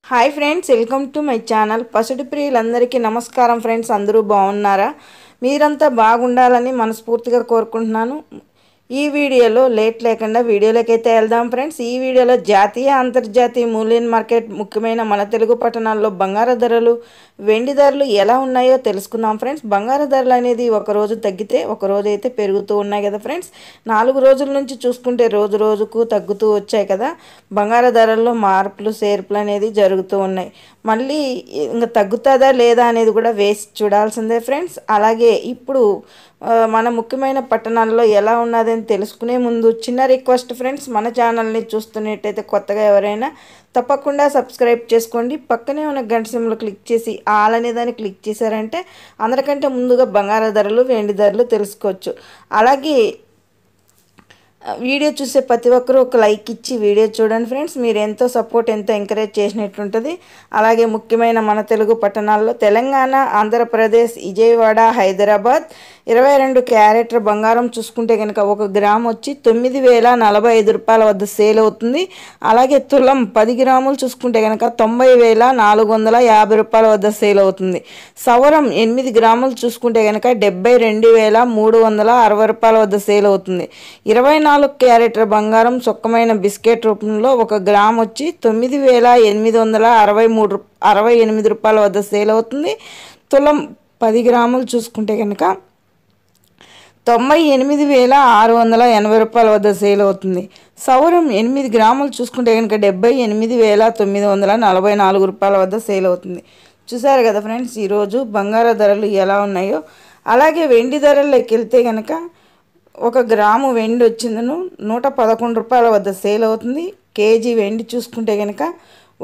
Hi friends, welcome to my channel. పసుడి ప్రియులందరికీ నమస్కారం ఫ్రెండ్స్. అందరూ బాగున్నారా? మీరంతా బాగుండాలని మనస్ఫూర్తిగా కోరుకుంటున్నాను. ఈ వీడియోలో లేట్ లేకుండా వీడియోలోకి అయితే వెళ్దాం ఫ్రెండ్స్. ఈ వీడియోలో జాతీయ అంతర్జాతీయ మూల్యం మార్కెట్, ముఖ్యమైన మన తెలుగు పట్టణాల్లో బంగారు ధరలు, వెండి ధరలు ఎలా ఉన్నాయో తెలుసుకుందాం ఫ్రెండ్స్. బంగారు ధరలు అనేది ఒకరోజు తగ్గితే ఒకరోజు అయితే పెరుగుతూ ఉన్నాయి కదా ఫ్రెండ్స్. 4 రోజుల నుంచి చూసుకుంటే రోజు రోజుకు తగ్గుతూ వచ్చాయి కదా. బంగారు ధరల్లో మార్పులు చేర్పులు అనేది జరుగుతూ ఉన్నాయి. మళ్ళీ ఇంకా తగ్గుతుందా లేదా అనేది కూడా వేసి చూడాల్సిందే ఫ్రెండ్స్. అలాగే ఇప్పుడు మన ముఖ్యమైన పట్టణాల్లో ఎలా ఉన్నదని తెలుసుకునే ముందు చిన్న రిక్వెస్ట్ ఫ్రెండ్స్, మన ఛానల్ని చూస్తున్నట్టయితే కొత్తగా ఎవరైనా తప్పకుండా సబ్స్క్రైబ్ చేసుకోండి. పక్కనే ఉన్న గంట సింబల్ క్లిక్ చేసి ఆల్ అనే దాన్ని క్లిక్ చేశారంటే అందరికంటే ముందుగా బంగారు ధరలు, వెండి ధరలు తెలుసుకోవచ్చు. అలాగే వీడియో చూసే ప్రతి ఒక్కరూ ఒక లైక్ ఇచ్చి వీడియో చూడండి ఫ్రెండ్స్. మీరు ఎంతో సపోర్ట్, ఎంతో ఎంకరేజ్ చేసినట్టుంటుంది. అలాగే ముఖ్యమైన మన తెలుగు పట్టణాల్లో తెలంగాణ, ఆంధ్రప్రదేశ్, విజయవాడ, హైదరాబాద్ 22 క్యారెట్ల బంగారం చూసుకుంటే కనుక 1 గ్రామ్ వచ్చి 9,045 రూపాయల వద్ద సేల్ అవుతుంది. అలాగే తులం 10 గ్రాములు చూసుకుంటే కనుక 90,450 రూపాయల వద్ద సేల్ అవుతుంది. సవరం 8 గ్రాములు చూసుకుంటే కనుక 72,360 రూపాయల వద్ద సేల్ అవుతుంది. 24 క్యారెట్ల బంగారం సుక్కమైన బిస్కెట్ రూపంలో 1 గ్రామ్ వచ్చి 9,868 రూపాయల వద్ద సేల్ అవుతుంది. తులం 10 గ్రాములు చూసుకుంటే కనుక 98,680 రూపాయల వద్ద సేల్ అవుతుంది. సౌరం 8 గ్రాములు చూసుకుంటే కనుక 78,944 రూపాయల వద్ద సేల్ అవుతుంది. చూసారు కదా ఫ్రెండ్స్ ఈరోజు బంగారు ధరలు ఎలా ఉన్నాయో. అలాగే వెండి ధరల్లోకి వెళ్తే కనుక 1 గ్రాము వెండి వచ్చిందను 111 రూపాయల వద్ద సేల్ అవుతుంది. కేజీ వెండి చూసుకుంటే కనుక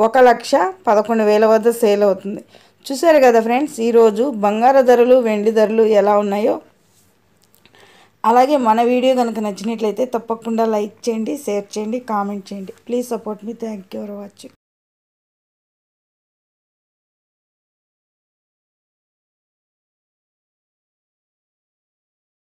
1,11,000 వద్ద సేల్ అవుతుంది. చూసారు కదా ఫ్రెండ్స్ ఈరోజు బంగారు ధరలు, వెండి ధరలు ఎలా ఉన్నాయో. అలాగే మన వీడియో కనుక నచ్చినట్లయితే తప్పకుండా లైక్ చేయండి, షేర్ చేయండి, కామెంట్ చేయండి. Please support me. Thank you for watching.